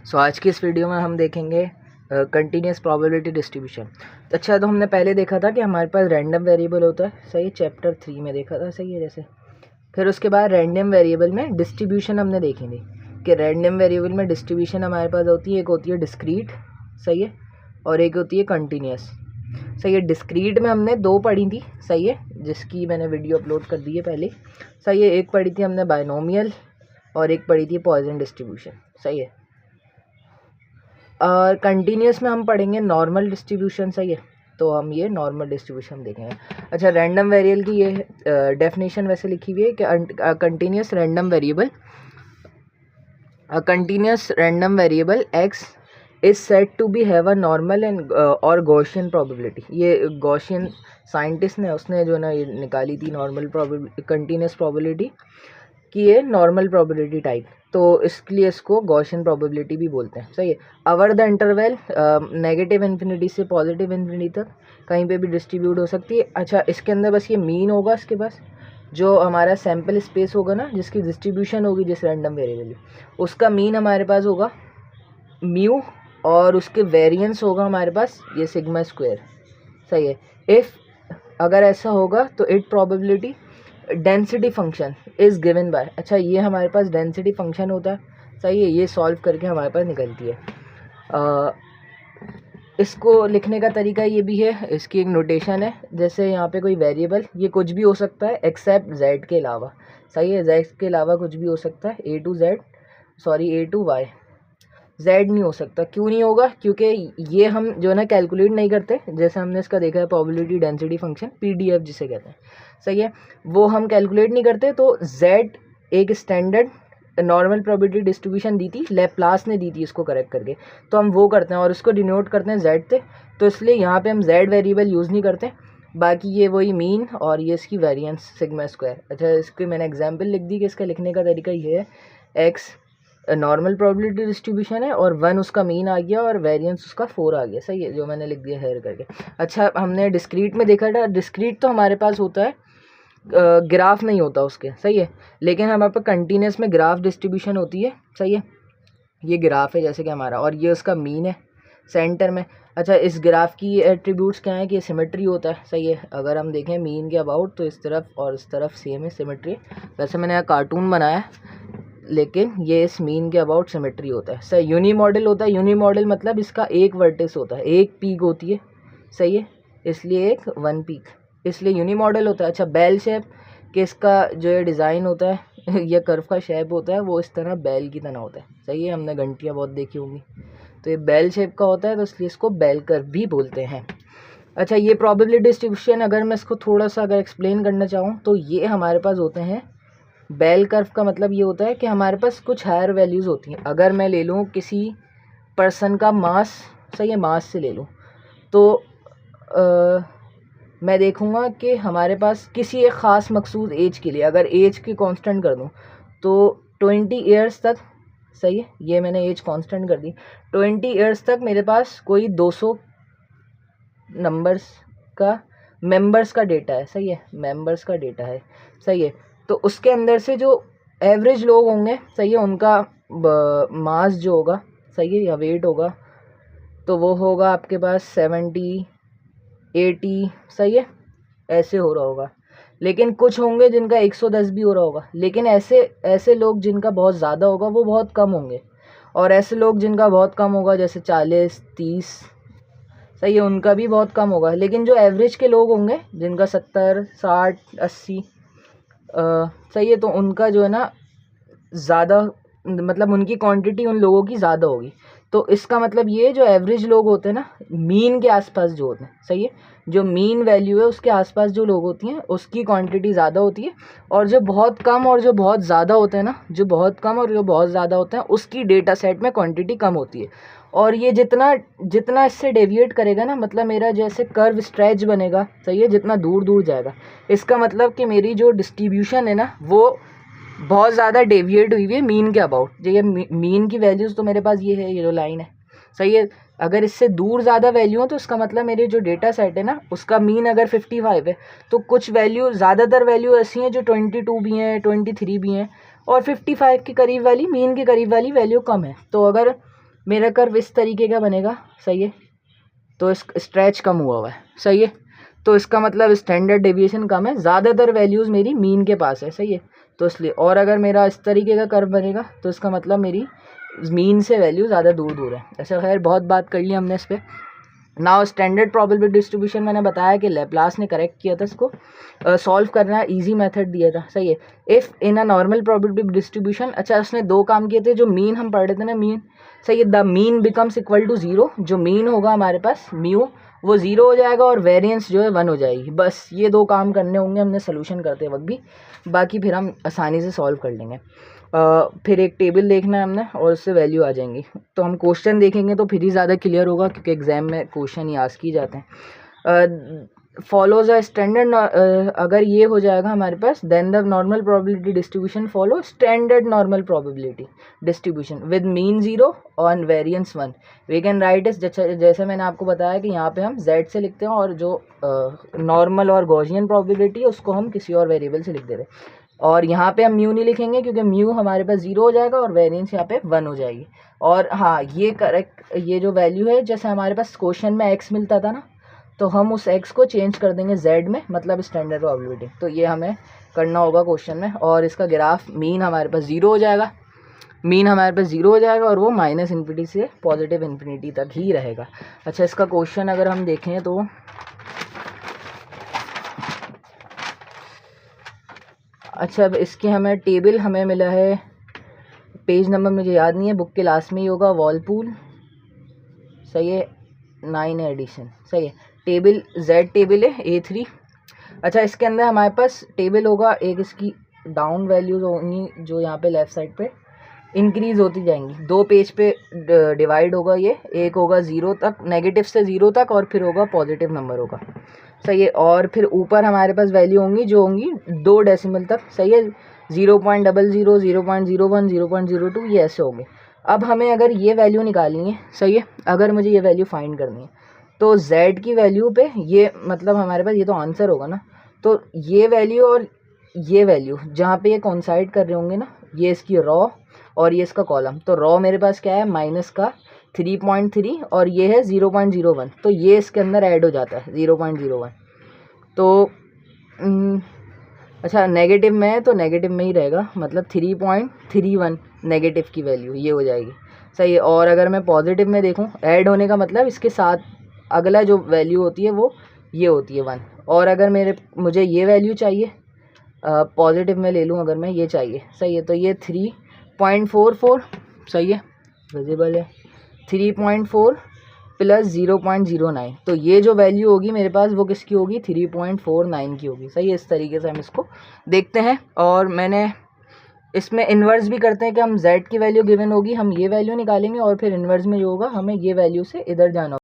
सो आज की इस वीडियो में हम देखेंगे कंटिन्यूस प्रोबेबिलिटी डिस्ट्रीब्यूशन। अच्छा, तो हमने पहले देखा था कि हमारे पास रैंडम वेरिएबल होता है, सही, चैप्टर 3 में देखा था, सही है। जैसे फिर उसके बाद रैंडम वेरिएबल में डिस्ट्रीब्यूशन हमने देखी थी कि रैंडम वेरिएबल में डिस्ट्रीब्यूशन हमारे पास होती है, एक होती है डिस्क्रीट, सही है, और एक होती है कंटिन्यूस, सही है। डिस्क्रीट में हमने दो पढ़ी थी, सही है, जिसकी मैंने वीडियो अपलोड कर दी है पहले, सही है। एक पढ़ी थी हमने बायनोमियल और एक पढ़ी थी पॉइसन डिस्ट्रीब्यूशन, सही है। और कंटिन्यूस में हम पढ़ेंगे नॉर्मल डिस्ट्रीब्यूशन, सही है। तो हम ये नॉर्मल डिस्ट्रीब्यूशन देखेंगे। अच्छा, रैंडम वेरिएबल की ये डेफिनेशन वैसे लिखी हुई है कि continuous random variable, continuous random variable x is said to be have a normal and और गॉसियन प्रोबेबिलिटी। ये गॉसियन साइंटिस्ट ने उसने जो ना ये निकाली थी नॉर्मल प्रोबेबिलिटी, कंटिन्यूस प्रोबेबिलिटी कि ये नॉर्मल प्रोबेबिलिटी टाइप, तो इसलिए इसको गॉसियन प्रोबेबिलिटी भी बोलते हैं, सही है। अवर द इंटरवल नेगेटिव इन्फिनिटी से पॉजिटिव इन्फिनिटी तक कहीं पे भी डिस्ट्रीब्यूट हो सकती है। अच्छा, इसके अंदर बस ये मीन होगा, इसके पास जो हमारा सैम्पल स्पेस होगा ना, जिसकी डिस्ट्रीब्यूशन होगी जिस रैंडम वेरिएबल, उसका मीन हमारे पास होगा म्यू, और उसके वेरिएंस होगा हमारे पास ये सिग्मा स्क्वायर, सही है। इफ़ अगर ऐसा होगा तो it probability density function is given by, अच्छा ये हमारे पास डेंसिटी फंक्शन होता है, सही है। ये सॉल्व करके हमारे पास निकलती है। इसको लिखने का तरीका ये भी है, इसकी एक नोटेशन है। जैसे यहाँ पे कोई वेरिएबल, ये कुछ भी हो सकता है एक्सेप्ट जेड के अलावा, सही है। जेड के अलावा कुछ भी हो सकता है, ए टू वाई, जेड नहीं हो सकता। क्यों नहीं होगा? क्योंकि ये हम जो है ना कैलकुलेट नहीं करते, जैसे हमने इसका देखा है प्रोबेबिलिटी डेंसिटी फंक्शन पीडीएफ जिसे कहते हैं, सही है, वो हम कैलकुलेट नहीं करते। तो जेड एक स्टैंडर्ड नॉर्मल प्रोबेबिलिटी डिस्ट्रीब्यूशन दी थी, लैप्लास ने दी थी इसको करेक्ट करके, तो हम वो करते हैं और उसको डिनोट करते हैं जेड से। तो इसलिए यहाँ पे हम जेड वेरिएबल यूज़ नहीं करते, बाकी ये वही मीन और ये इसकी वेरिएंस सिग्मा स्क्वायर। अच्छा, इसकी मैंने एग्जाम्पल लिख दी कि इसका लिखने का तरीका ये है, एक्स नॉर्मल प्रोबेबिलिटी डिस्ट्रीब्यूशन है और 1 उसका मीन आ गया और वेरिएंस उसका 4 आ गया, सही है, जो मैंने लिख दिया हेयर करके। अच्छा, हमने डिस्क्रीट में देखा था, डिस्क्रीट तो हमारे पास होता है, ग्राफ नहीं होता उसके, सही है, लेकिन हमारे पास कंटिन्यूस में ग्राफ डिस्ट्रीब्यूशन होती है, सही है। ये ग्राफ है जैसे कि हमारा, और ये उसका मीन है सेंटर में। अच्छा, इस ग्राफ की एट्रीब्यूट्स क्या है कि सिमेट्री होता है, सही है। अगर हम देखें मीन के अबाउट तो इस तरफ और इस तरफ सेम है, सिमेट्री। वैसे मैंने यहाँ कार्टून बनाया, लेकिन ये इस मीन के अबाउट सिमेट्री होता है, सही। यूनी मॉडल होता है, यूनी मॉडल मतलब इसका एक वर्टेक्स होता है, एक पीक होती है, सही है, इसलिए एक वन पीक, इसलिए यूनी मॉडल होता है। अच्छा, बेल शेप कि इसका जो ये डिज़ाइन होता है ये कर्व का शेप होता है, वो इस तरह बेल की तरह होता है, सही है। हमने घंटियाँ बहुत देखी होंगी, तो ये बेल शेप का होता है, तो इसलिए इसको बेल कर्व भी बोलते हैं। अच्छा, ये प्रोबेबिलिटी डिस्ट्रीब्यूशन अगर मैं इसको थोड़ा सा अगर एक्सप्लेन करना चाहूँ तो ये हमारे पास होते हैं, बेल कर्व का मतलब ये होता है कि हमारे पास कुछ हायर वैल्यूज़ होती हैं। अगर मैं ले लूँ किसी पर्सन का मास, सही है, मास से ले लूँ, तो मैं देखूँगा कि हमारे पास किसी एक ख़ास मखसूस एज के लिए अगर एज की कांस्टेंट कर दूँ तो 20 ईयर्स तक, सही है, ये मैंने एज कांस्टेंट कर दी, 20 ईयर्स तक मेरे पास कोई 200 मेंबर्स का डेटा है, सही है, मेंबर्स का डेटा है, सही है। तो उसके अंदर से जो एवरेज लोग होंगे, सही है, उनका मास जो होगा, सही है, या वेट होगा, तो वो होगा आपके पास 70, 80, सही है, ऐसे हो रहा होगा। लेकिन कुछ होंगे जिनका 110 भी हो रहा होगा, लेकिन ऐसे लोग जिनका बहुत ज़्यादा होगा वो बहुत कम होंगे, और ऐसे लोग जिनका बहुत कम होगा जैसे 40, 30, सही है, उनका भी बहुत कम होगा। लेकिन जो एवरेज के लोग होंगे जिनका 70, 60, 80, सही है, तो उनका जो है ना ज़्यादा, मतलब उनकी क्वांटिटी उन लोगों की ज़्यादा होगी। तो इसका मतलब ये जो एवरेज लोग होते हैं ना, मीन के आसपास जो होते हैं, सही है, जो मीन वैल्यू है उसके आसपास जो लोग होती हैं उसकी क्वांटिटी ज़्यादा होती है, और जो बहुत कम और जो बहुत ज़्यादा होते हैं ना, जो बहुत कम और जो बहुत ज़्यादा होते हैं उसकी डेटा सेट में क्वांटिटी कम होती है। और ये जितना जितना इससे डेविएट करेगा ना, मतलब मेरा जैसे कर्व स्ट्रेच बनेगा, सही है, जितना दूर दूर जाएगा, इसका मतलब कि मेरी जो डिस्ट्रीब्यूशन है ना वो बहुत ज़्यादा डेविएट हुई हुई है मीन के अबाउट। ये मीन की वैल्यूज़ तो मेरे पास ये है, ये जो लाइन है, सही है। अगर इससे दूर ज़्यादा वैल्यू हो तो इसका मतलब मेरे जो डेटा सेट है ना उसका मीन अगर 55 है, तो कुछ वैल्यू, ज़्यादातर वैल्यू ऐसी हैं जो 22 भी हैं, 23 भी हैं, और 55 के करीब वाली, मीन के करीब वाली वैल्यू कम है। तो अगर मेरा कर्व इस तरीके का बनेगा, सही है, तो इस स्ट्रेच कम हुआ है, सही है, तो इसका मतलब स्टैंडर्ड डेविएशन कम है, ज़्यादातर वैल्यूज़ मेरी मीन के पास है, सही है, तो इसलिए। और अगर मेरा इस तरीके का कर्व बनेगा तो इसका मतलब मेरी मीन से वैल्यू ज़्यादा दूर दूर है। ऐसा खैर बहुत बात कर ली हमने इस पर। नाउ स्टैंडर्ड प्रोबेबिलिटी डिस्ट्रीब्यूशन मैंने बताया कि लैप्लास ने करेक्ट किया था इसको, सॉल्व करना इजी मेथड दिया था, सही है। If in a normal probability distribution, अच्छा उसने दो काम किए थे, जो मीन हम पढ़ रहे थे ना, मीन, सही है, the mean becomes equal to 0, जो मीन होगा हमारे पास म्यू वो 0 हो जाएगा और वेरिएंस जो है 1 हो जाएगी। बस ये दो काम करने होंगे हमने सोल्यूशन करते वक्त भी, बाकी फिर हम आसानी से सॉल्व कर लेंगे। फिर एक टेबल देखना है हमने और उससे वैल्यू आ जाएंगी। तो हम क्वेश्चन देखेंगे तो फिर ही ज़्यादा क्लियर होगा, क्योंकि एग्जाम में क्वेश्चन ही आस्क की जाते हैं। फॉलोज अ स्टैंडर्ड, अगर ये हो जाएगा हमारे पास, then the normal probability distribution follow standard normal probability distribution with mean 0 और वेरिएंस 1। वी कैन राइट इस, जैसे मैंने आपको बताया कि यहाँ पे हम z से लिखते हैं और जो नॉर्मल और गॉसियन प्रोबेबिलिटी है उसको हम किसी और वेरिएबल से लिख देते हैं। और यहाँ पे हम म्यू नहीं लिखेंगे क्योंकि म्यू हमारे पास 0 हो जाएगा और वेरिएंस यहाँ पे 1 हो जाएगी। और हाँ, ये करेक्ट, ये जो वैल्यू है, जैसे हमारे पास क्वेश्चन में x मिलता था ना, तो हम उस x को चेंज कर देंगे z में, मतलब स्टैंडर्ड प्रोबेबिलिटी। तो ये हमें करना होगा क्वेश्चन में। और इसका ग्राफ मीन हमारे पास 0 हो जाएगा, मीन हमारे पास 0 हो जाएगा और वो माइनस इन्फिनिटी से पॉजिटिव इन्फिनिटी तक ही रहेगा। अच्छा, इसका क्वेश्चन अगर हम देखें तो अच्छा, अब इसके हमें टेबल हमें मिला है, पेज नंबर मुझे याद नहीं है, बुक के लास्ट में ही होगा, वॉलपूल, सही है, 9 एडिशन, सही है। टेबल Z टेबल है A3। अच्छा, इसके अंदर हमारे पास टेबल होगा, एक इसकी डाउन वैल्यूज होंगी जो यहाँ पे लेफ़्ट साइड पे इंक्रीज़ होती जाएंगी, दो पेज पे डिवाइड होगा ये, एक होगा 0 तक, नेगेटिव से 0 तक, और फिर होगा पॉजिटिव नंबर होगा, सही है। और फिर ऊपर हमारे पास वैल्यू होंगी जो होंगी 2 डेसिमल तक, सही है, 0.00, 0.01, 0.02, ये ऐसे होंगे। अब हमें अगर ये वैल्यू निकालनी है, सही है, अगर मुझे ये वैल्यू फाइंड करनी है तो z की वैल्यू पे ये, मतलब हमारे पास ये तो आंसर होगा ना, तो ये वैल्यू और ये वैल्यू जहाँ पे ये कोइंसाइड कर रहे होंगे ना, ये इसकी रॉ और ये इसका कॉलम, तो रॉ मेरे पास क्या है, माइनस का 3.3 और ये है 0.01, तो ये इसके अंदर ऐड हो जाता है 0.01। तो अच्छा, नेगेटिव में है तो नेगेटिव में ही रहेगा, मतलब 3.31 नेगेटिव की वैल्यू ये हो जाएगी, सही है। और अगर मैं पॉजिटिव में देखूं, ऐड होने का मतलब इसके साथ अगला जो वैल्यू होती है वो ये होती है 1। और अगर मुझे ये वैल्यू चाहिए, पॉजिटिव में ले लूँ अगर मैं, ये चाहिए, सही है, तो ये 3.44, सही है, विजिबल है, 3.4 प्लस 0.09, तो ये जो वैल्यू होगी मेरे पास वो किसकी होगी, 3.49 की होगी, सही है। इस तरीके से हम इसको देखते हैं। और मैंने इसमें इन्वर्स भी करते हैं कि हम z की वैल्यू गिवन होगी, हम ये वैल्यू निकालेंगे और फिर इन्वर्स में जो होगा हमें ये वैल्यू से इधर जाना होगा।